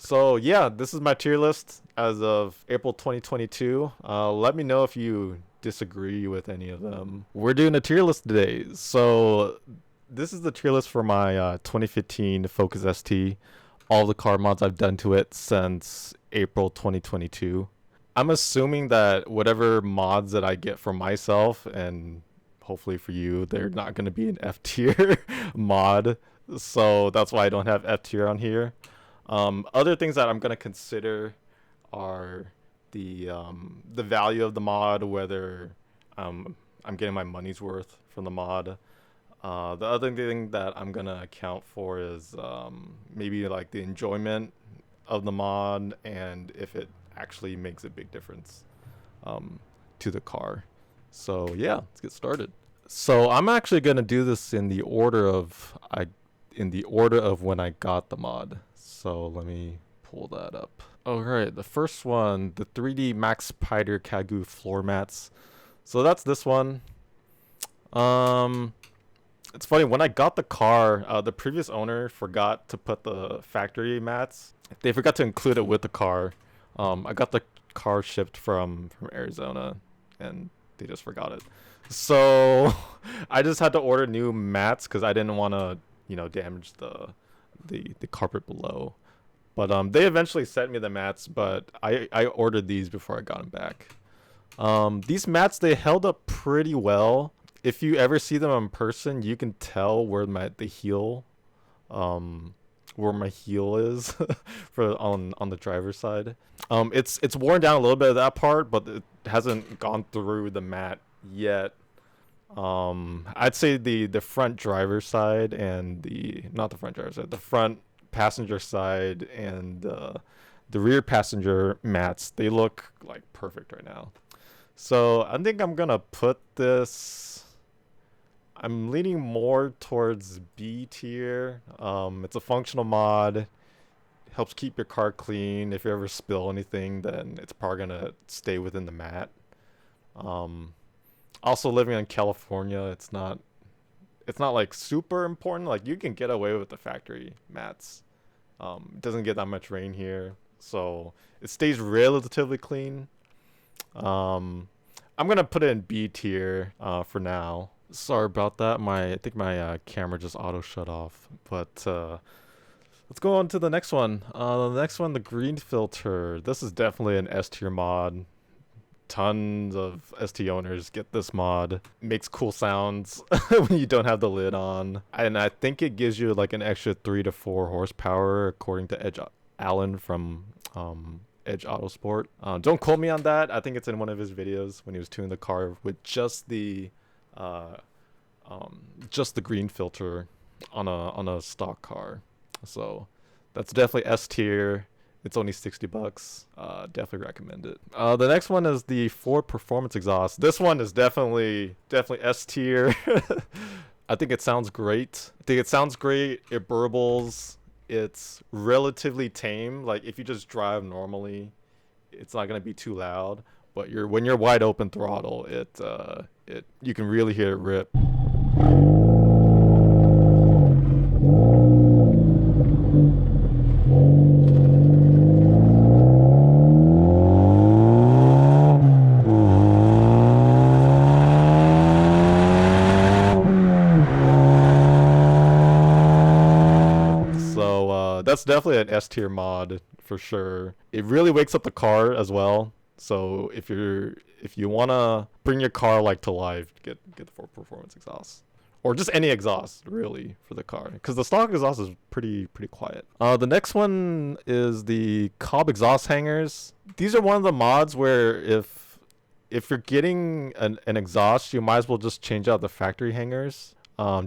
So yeah, this is my tier list as of April 2022. Let me know if you disagree with any of them. We're doing a tier list today. So this is the tier list for my 2015 Focus ST. All the car mods I've done to it since April 2022. I'm assuming that whatever mods that I get for myself and hopefully for you, they're not going to be an F tier mod. So that's why I don't have F tier on here. Other things that I'm gonna consider are the value of the mod, whether I'm getting my money's worth from the mod. The other thing that I'm gonna account for is maybe like the enjoyment of the mod and if it actually makes a big difference to the car. So yeah, let's get started. So I'm actually gonna do this in the order of when I got the mod. So let me pull that up. Alright, the first one, the 3D Maxpider Kagu floor mats. So that's this one. It's funny, when I got the car, the previous owner forgot to put the factory mats. They forgot to include it with the car. I got the car shipped from Arizona and they just forgot it. So I just had to order new mats because I didn't want to, damage the carpet below. But they eventually sent me the mats, but I ordered these before I got them back. These mats, they held up pretty well. If you ever see them in person, you can tell where my heel is on the driver's side. It's worn down a little bit of that part, but it hasn't gone through the mat yet. I'd say the front driver's side and not the front driver's side, the front passenger side and the rear passenger mats, they look like perfect right now. So I think I'm gonna put this, I'm leaning more towards B tier. It's a functional mod, helps keep your car clean. If you ever spill anything, then it's probably gonna stay within the mat. Also, living in California, it's not like super important. Like, you can get away with the factory mats. It doesn't get that much rain here, so it stays relatively clean. I'm gonna put it in B tier for now. Sorry about that. I think my camera just auto shut off. But let's go on to the next one. The next one, the green filter. This is definitely an S tier mod. Tons of ST owners get this mod. Makes cool sounds when you don't have the lid on, and I think it gives you like an extra 3 to 4 horsepower according to Edge Allen from Edge Autosport. Don't quote me on that. I think it's in one of his videos when he was tuning the car with just the green filter on a stock car. So that's definitely S tier. It's only $60. Definitely recommend it. The next one is the Ford Performance exhaust. This one is definitely S tier. I think it sounds great. It burbles. It's relatively tame. Like, if you just drive normally, it's not gonna be too loud. But when you're wide open throttle, you can really hear it rip. That's definitely an S tier mod for sure. It really wakes up the car as well. So if you wanna bring your car like to life, get the Ford Performance exhaust, or just any exhaust really for the car, because the stock exhaust is pretty quiet. The next one is the Cobb exhaust hangers. These are one of the mods where if you're getting an exhaust, you might as well just change out the factory hangers.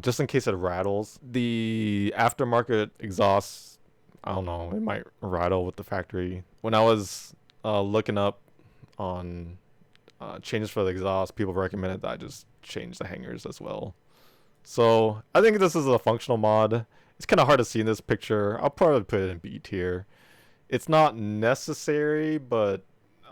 Just in case it rattles. The aftermarket exhaust, I don't know, it might rattle with the factory. When I was looking up on changes for the exhaust, people recommended that I just change the hangers as well. So I think this is a functional mod. It's kind of hard to see in this picture. I'll probably put it in B tier. It's not necessary, but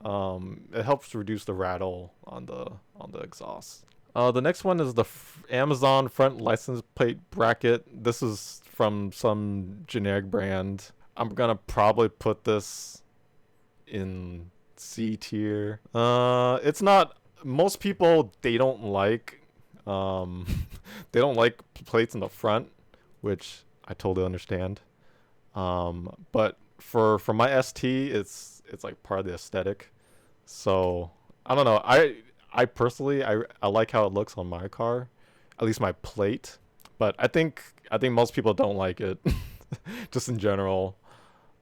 it helps reduce the rattle on the exhaust. The next one is the Amazon front license plate bracket. This is from some generic brand. I'm gonna probably put this in C tier. It's not. Most people, they don't like they don't like plates in the front, which I totally understand. But for my ST, it's like part of the aesthetic. So I don't know. I personally I like how it looks on my car, at least my plate. But I think most people don't like it, just in general.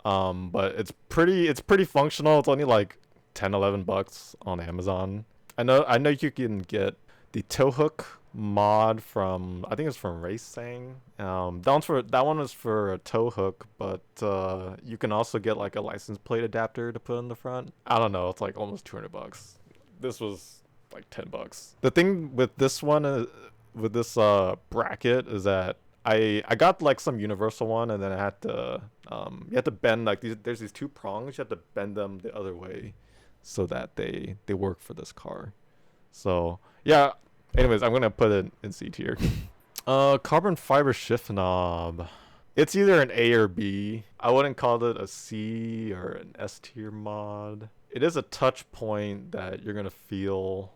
But it's pretty functional. It's only like 10-11 bucks on Amazon. I know you can get the tow hook mod from, I think it's from Racing. That one was for a tow hook, but you can also get like a license plate adapter to put in the front. I don't know, it's like almost 200 bucks. This was like 10 bucks. The thing with this one with this bracket is that I got like some universal one, and then I had to you have to bend like there's these two prongs, you have to bend them the other way so that they work for this car. So yeah, anyways, I'm gonna put it in C tier. Carbon fiber shift knob. It's either an A or B. I wouldn't call it a C or an S tier mod. It is a touch point that you're gonna feel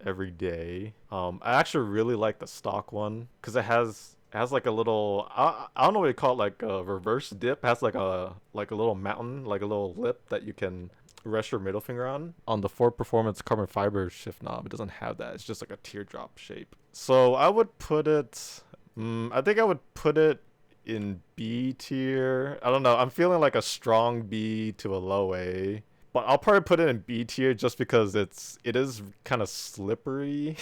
every day. I actually really like the stock one because it has like a little, I don't know what you call it, like a reverse dip. It has like a little mountain, like a little lip that you can rest your middle finger on. On the Ford Performance carbon fiber shift knob, it doesn't have that. It's just like a teardrop shape. So I would put it, I think I would put it in B tier. I don't know. I'm feeling like a strong B to a low A. But I'll probably put it in B tier just because it is kind of slippery.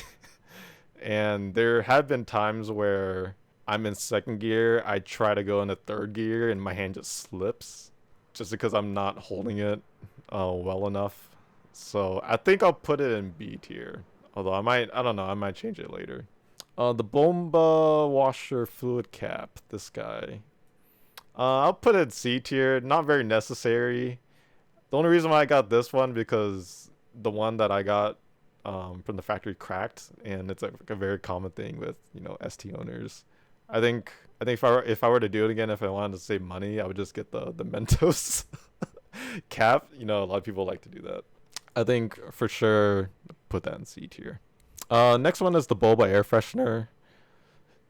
And there have been times where I'm in second gear, I try to go into third gear and my hand just slips just because I'm not holding it well enough. So I think I'll put it in B tier. Although I don't know, I might change it later. The Boomba washer fluid cap, this guy. I'll put it in C tier, not very necessary. The only reason why I got this one because the one that I got from the factory cracked, and it's like a very common thing with ST owners. I think if I were to do it again, if I wanted to save money, I would just get the Mentos cap. A lot of people like to do that. I think for sure put that in C tier. Next one is the Boba air freshener.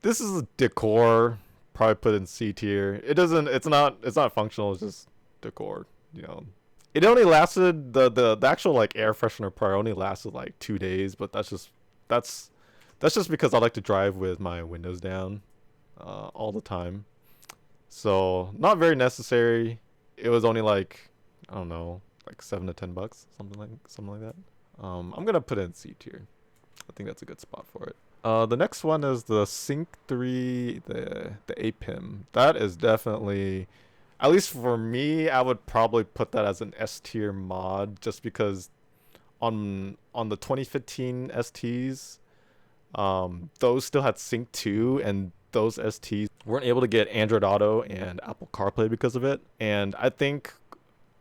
This is a decor. Probably put in C tier. It's not functional. It's just decor. It only lasted the actual like air freshener part only lasted like 2 days, but that's just because I like to drive with my windows down all the time. So not very necessary. It was only like, I don't know, like 7 to 10 bucks, something like that. I'm gonna put it in C tier. I think that's a good spot for it. The next one is the Sync 3, the APIM. That is definitely, at least for me, I would probably put that as an S tier mod just because on the 2015 STs, those still had Sync 2, and those STs weren't able to get Android Auto and Apple CarPlay because of it. And I think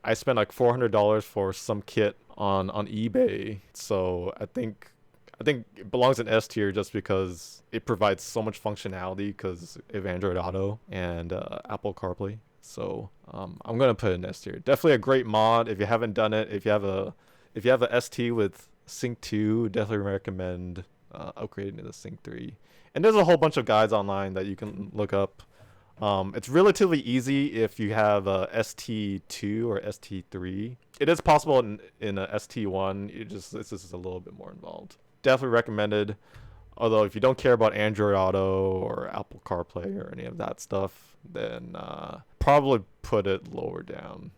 I spent like $400 for some kit on eBay. So I think it belongs in S tier just because it provides so much functionality because of Android Auto and Apple CarPlay. So I'm gonna put it in S tier. Definitely a great mod. If you haven't done it, if you have a ST with Sync 2, definitely recommend upgrading to the Sync 3. And there's a whole bunch of guides online that you can look up. It's relatively easy if you have a ST2 or ST3. It is possible in a ST1. It's just a little bit more involved. Definitely recommended. Although if you don't care about Android Auto or Apple CarPlay or any of that stuff, then probably put it lower down.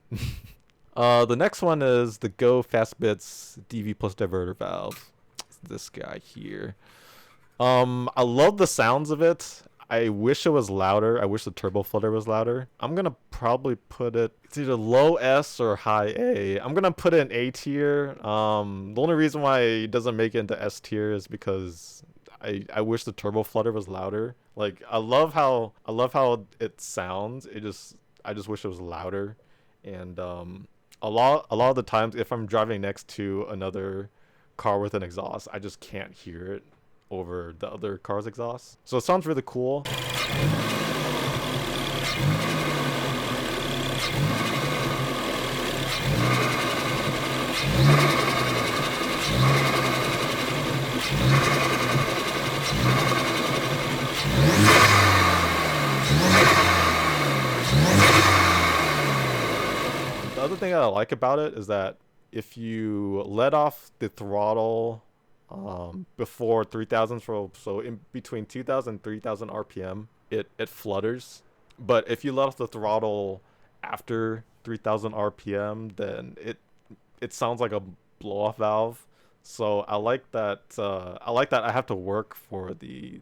The next one is the Go Fastbits DV plus diverter valve. It's this guy here. I love the sounds of it. I wish it was louder. I wish the turbo flutter was louder. I'm gonna probably put it, it's either low S or high A. I'm gonna put it in A tier. The only reason why it doesn't make it into S tier is because I wish the turbo flutter was louder. Like I love how it sounds. I just wish it was louder. And a lot of the times if I'm driving next to another car with an exhaust, I just can't hear it over the other car's exhaust. So it sounds really cool. The other thing that I like about it is that if you let off the throttle before 3000, so in between 2000 and 3000 RPM, it flutters. But if you let off the throttle after 3000 RPM, then it sounds like a blow off valve. So I like that. I have to work for the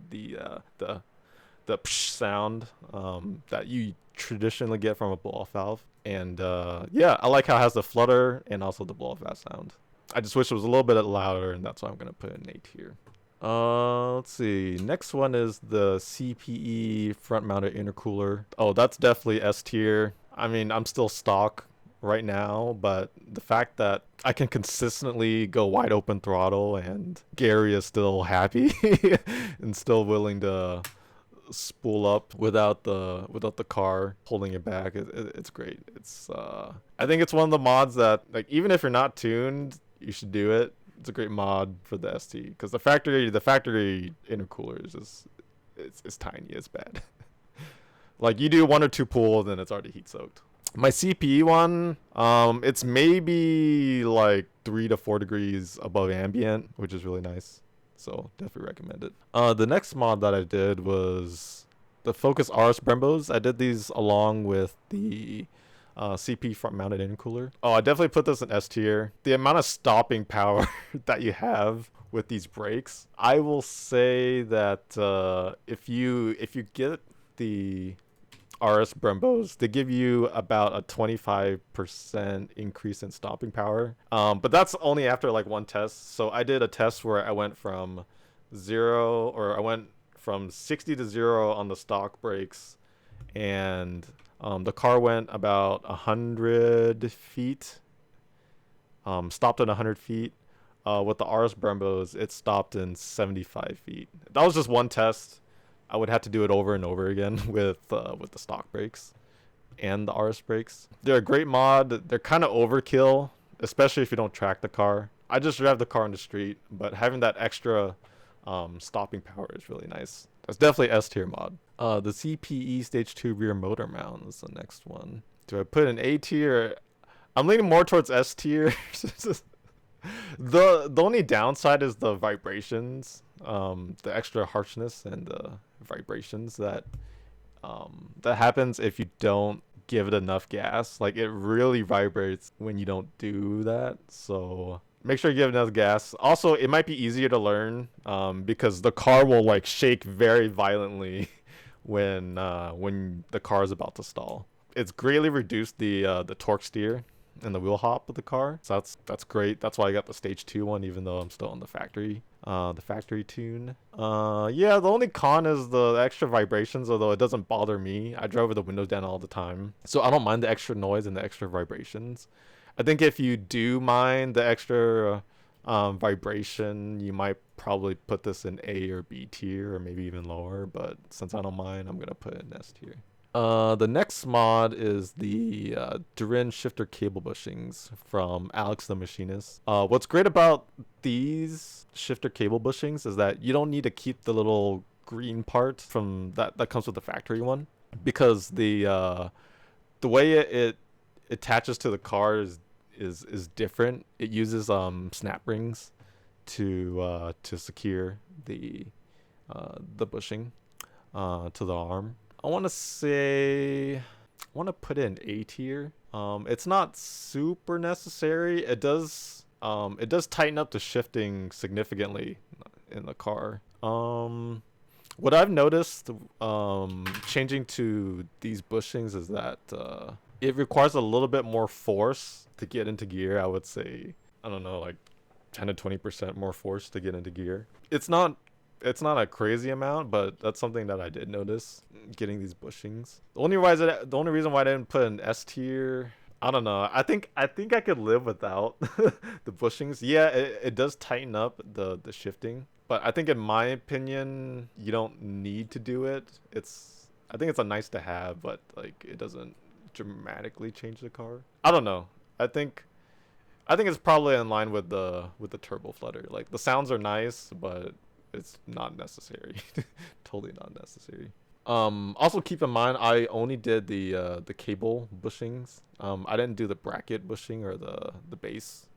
psh sound that you traditionally get from a blow off valve. And yeah, I like how it has the flutter and also the blow off valve sound. I just wish it was a little bit louder, and that's why I'm gonna put it in A tier. Let's see. Next one is the CPE front mounted intercooler. Oh, that's definitely S tier. I mean, I'm still stock right now, but the fact that I can consistently go wide open throttle and Gary is still happy and still willing to spool up without the car holding it back, it's great. It's I think it's one of the mods that, like, even if you're not tuned, you should do it. It's a great mod for the ST because the factory intercooler is just it's tiny. It's bad. Like, you do 1 or 2 pulls and it's already heat soaked. My CPE one, it's maybe like 3 to 4 degrees above ambient, which is really nice. So definitely recommend it. The next mod that I did was the Focus RS Brembos. I did these along with the CP front mounted intercooler. Oh, I definitely put this in S tier. The amount of stopping power that you have with these brakes, I will say that if you get the RS Brembos, they give you about a 25% increase in stopping power. But that's only after like one test. So I did a test where I went from 60 to 0 on the stock brakes, and the car went about 100 feet, stopped at 100 feet. With the RS Brembos, it stopped in 75 feet. That was just one test. I would have to do it over and over again with the stock brakes and the RS brakes. They're a great mod. They're kind of overkill, especially if you don't track the car. I just drive the car on the street, but having that extra stopping power is really nice. That's definitely S tier mod. The CPE Stage 2 rear motor mount is the next one. Do I put an A tier? I'm leaning more towards S tier. The only downside is the vibrations, the extra harshness and the vibrations that happens if you don't give it enough gas. Like, it really vibrates when you don't do that. So make sure you give enough gas. Also, it might be easier to learn because the car will like shake very violently when the car is about to stall. It's greatly reduced the torque steer and the wheel hop of the car, so that's great. That's why I got the stage 2 one, even though I'm still on the factory tune. Yeah, the only con is the extra vibrations, although it doesn't bother me. I drive with the windows down all the time, so I don't mind the extra noise and the extra vibrations. I think if you do mind the extra vibration, you might probably put this in A or B tier, or maybe even lower, but since I don't mind, I'm gonna put it in S tier. The next mod is the Durin shifter cable bushings from Alex the Machinist. What's great about these shifter cable bushings is that you don't need to keep the little green part from that comes with the factory one, because the way it attaches to the car is different. It uses snap rings to secure the bushing to the arm. I want to put it in A tier. It's not super necessary. It does tighten up the shifting significantly in the car. What I've noticed changing to these bushings is that it requires a little bit more force to get into gear. I would say, I don't know, like 10 to 20% more force to get into gear. It's not a crazy amount, but that's something that I did notice getting these bushings. The only reason why I didn't put an S tier, I don't know. I think I could live without the bushings. Yeah, it does tighten up the shifting, but I think, in my opinion, you don't need to do it. I think it's a nice to have, but like, it doesn't dramatically change the car. I don't know. I think it's probably in line with the turbo flutter. Like the sounds are nice, but it's not necessary. Totally not necessary. Also keep in mind I only did the cable bushings. I didn't do the bracket bushing or the base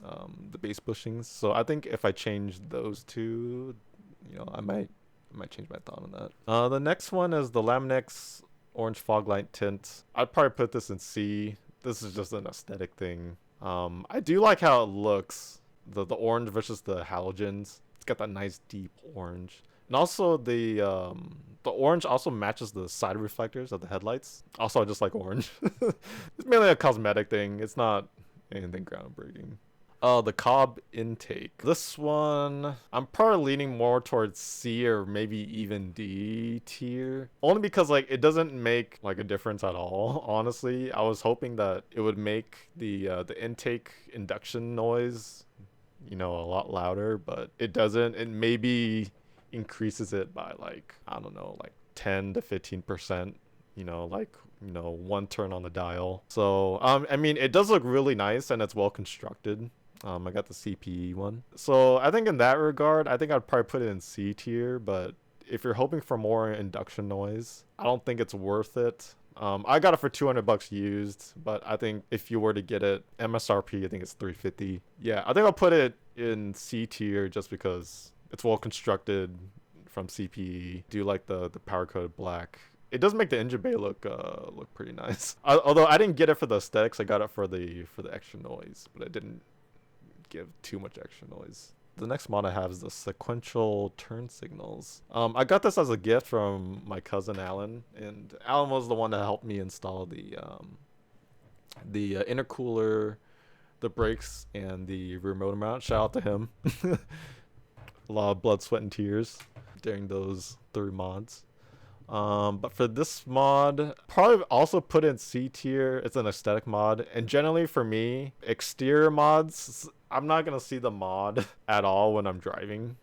bushings. So I think if I change those two, I might change my thought on that. The next one is the Lamin-x orange fog light tint. I'd probably put this in C. This is just an aesthetic thing. I do like how it looks, the orange versus the halogens. It's got that nice deep orange, and also the orange also matches the side reflectors of the headlights. Also, I just like orange. It's mainly a cosmetic thing. It's not anything groundbreaking. The Cobb Intake. This one, I'm probably leaning more towards C or maybe even D tier. Only because like it doesn't make like a difference at all, honestly. I was hoping that it would make the intake induction noise, a lot louder, but it doesn't. It maybe increases it by like, I don't know, like 10 to 15%, one turn on the dial. So, I mean, it does look really nice and it's well constructed. I got the CPE one. So I think in that regard, I think I'd probably put it in C tier, but if you're hoping for more induction noise, I don't think it's worth it. I got it for $200 used, but I think if you were to get it MSRP, I think it's $350. Yeah, I think I'll put it in C tier just because it's well constructed from CPE. Do like the power coated black. It does make the engine bay look pretty nice. Although I didn't get it for the aesthetics, I got it for the extra noise, but I didn't give too much extra noise. The next mod I have is the sequential turn signals. I got this as a gift from my cousin Alan, and Alan was the one that helped me install the intercooler, the brakes, and the rear motor mount. Shout out to him. A lot of blood, sweat, and tears during those 3 mods. But for this mod, probably also put in C tier. It's an aesthetic mod, and generally for me, exterior mods, I'm not gonna see the mod at all when I'm driving,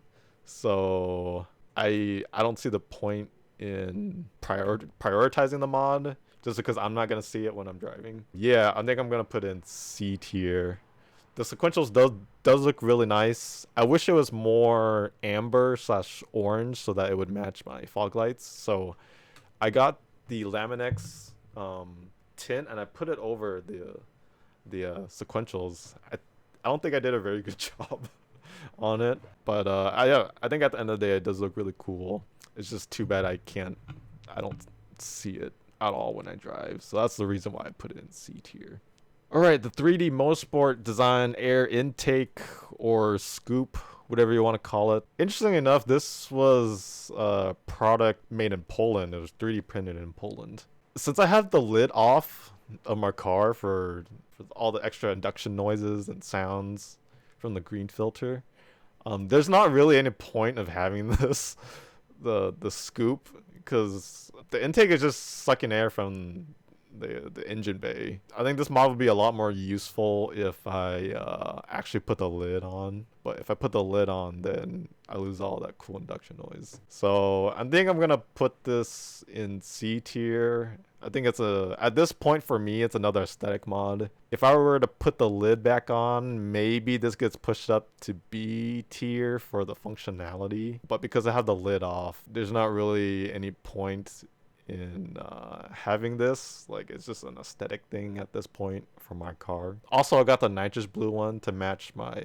so I don't see the point in prioritizing the mod just because I'm not gonna see it when I'm driving. Yeah, I think I'm gonna put in C tier. The sequentials does look really nice. I wish it was more amber / orange so that it would match my fog lights. So I got the Lamin-x tint and I put it over the sequentials. I don't think I did a very good job on it, but I think at the end of the day it does look really cool. It's just too bad I don't see it at all when I drive. So that's the reason why I put it in C tier. Alright, the 3D Motorsport design air intake or scoop, whatever you want to call it. Interestingly enough, this was a product made in Poland. It was 3D printed in Poland. Since I have the lid off of my car for all the extra induction noises and sounds from the green filter, there's not really any point of having this, the scoop, because the intake is just sucking air from the engine bay. I think this mod would be a lot more useful if I actually put the lid on, but if I put the lid on, then I lose all that cool induction noise. So I think I'm gonna put this in C tier. I think at this point for me, it's another aesthetic mod. If I were to put the lid back on, maybe this gets pushed up to B tier for the functionality, but because I have the lid off, there's not really any point in having this. Like, it's just an aesthetic thing at this point for my car. Also, I got the nitrous blue one to match my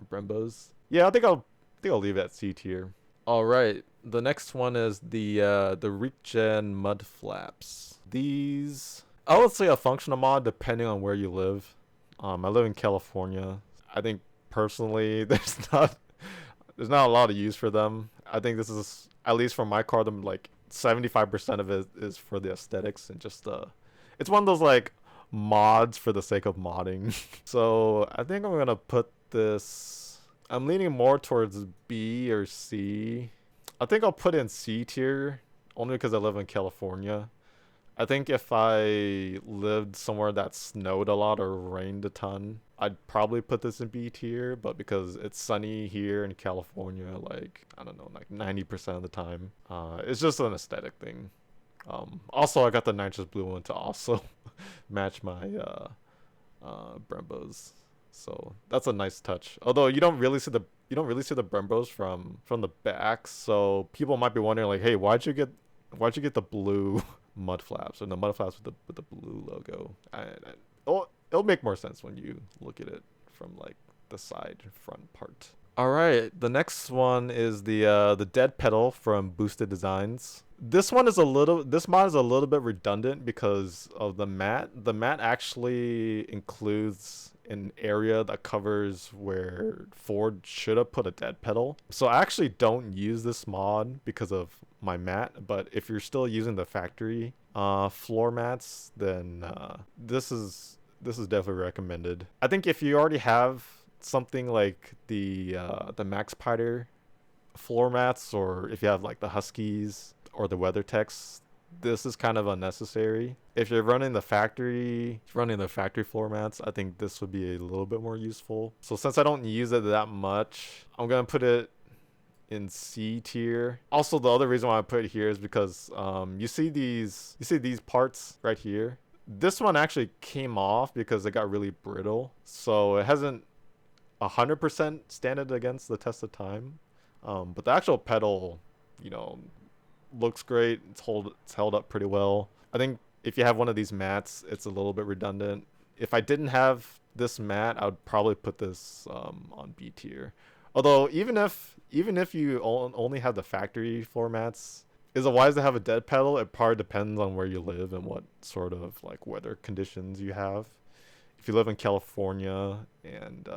Brembos. Yeah, I think I'll leave it at C tier. All right, the next one is the REK Gen Mud Flaps. These, I would say a functional mod depending on where you live. I live in California. I think personally there's not a lot of use for them. I think this is, at least for my car, like 75% of it is for the aesthetics and just it's one of those like mods for the sake of modding. So I think I'm gonna put this, I'm leaning more towards B or C. I think I'll put in C tier only because I live in California. I think if I lived somewhere that snowed a lot or rained a ton, I'd probably put this in B tier, but because it's sunny here in California, like, I don't know, like 90% of the time, it's just an aesthetic thing. Also, I got the nitrous blue one to also match my Brembos. So that's a nice touch. Although you don't really see the Brembos from the back, so people might be wondering like, hey, why'd you get the blue mud flaps, or the mud flaps with the blue logo? It'll make more sense when you look at it from like the side front part. All right, the next one is the dead pedal from Boosted Designs. This mod is a little bit redundant because of the mat. The mat actually includes an area that covers where Ford should have put a dead pedal. So I actually don't use this mod because of my mat, but if you're still using the factory floor mats, then this is definitely recommended. I think if you already have something like the Maxpider floor mats, or if you have like the Huskies or the WeatherTechs, this is kind of unnecessary. If you're running the factory floor mats, I think this would be a little bit more useful. So since I don't use it that much, I'm gonna put it in C tier. Also, the other reason why I put it here is because you see these parts right here. This one actually came off because it got really brittle, so it hasn't 100% standed against the test of time. But the actual pedal, you know, looks great. It's held up pretty well. I think if you have one of these mats, it's a little bit redundant. If I didn't have this mat, I would probably put this on B tier. Although even if you only have the factory floor mats, is it wise to have a dead pedal? It probably depends on where you live and what sort of like weather conditions you have. If you live in California and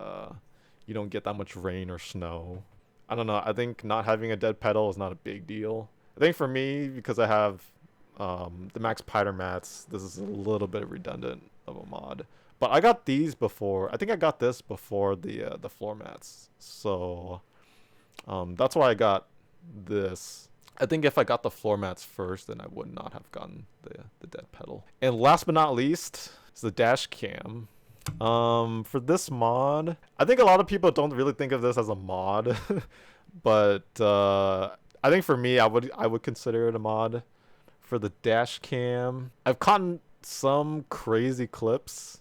you don't get that much rain or snow, I don't know. I think not having a dead pedal is not a big deal. I think for me, because I have the Maxpider mats, this is a little bit redundant of a mod. But I got these before. I think I got this before the floor mats. So that's why I got this. I think if I got the floor mats first, then I would not have gotten the dead pedal. And last but not least is the dash cam. For this mod, I think a lot of people don't really think of this as a mod, but I think for me, I would consider it a mod. For the dash cam, I've caught some crazy clips.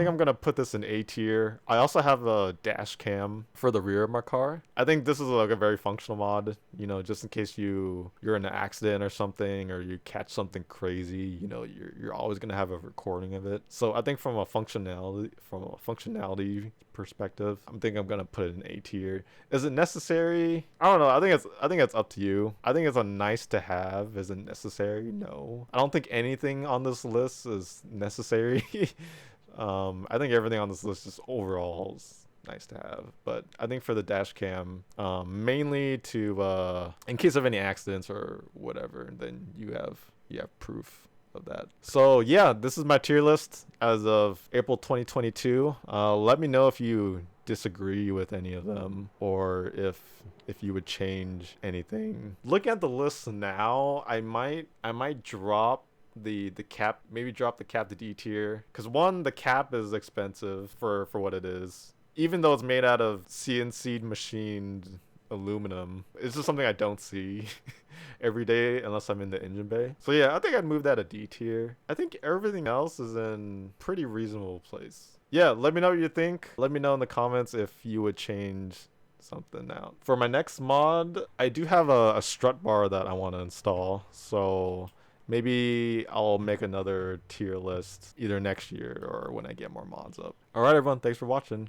I'm gonna put this in A tier. I also have a dash cam for the rear of my car. I think this is like a very functional mod, you know, just in case you're in an accident or something, or you catch something crazy, you know, you're always gonna have a recording of it. So I think from a functionality perspective, I'm gonna put it in A tier. Is it necessary? I don't know. I think it's up to you. I think it's a nice to have. Is it necessary? No. I don't think anything on this list is necessary. I think everything on this list is overall is nice to have, but I think for the dash cam, mainly to in case of any accidents or whatever, then you have proof of that. So yeah, this is my tier list as of April 2022. Let me know if you disagree with any of them, or if you would change anything. Looking at the list now, I might drop the cap, maybe drop the cap to D tier, because one, the cap is expensive for what it is, even though it's made out of CNC machined aluminum. It's just something I don't see every day unless I'm in the engine bay. So yeah, I think I'd move that to D tier. I think everything else is in pretty reasonable place. Yeah, let me know what you think. Let me know in the comments if you would change something out. For my next mod, I do have a strut bar that I want to install, so maybe I'll make another tier list either next year or when I get more mods up. All right, everyone. Thanks for watching.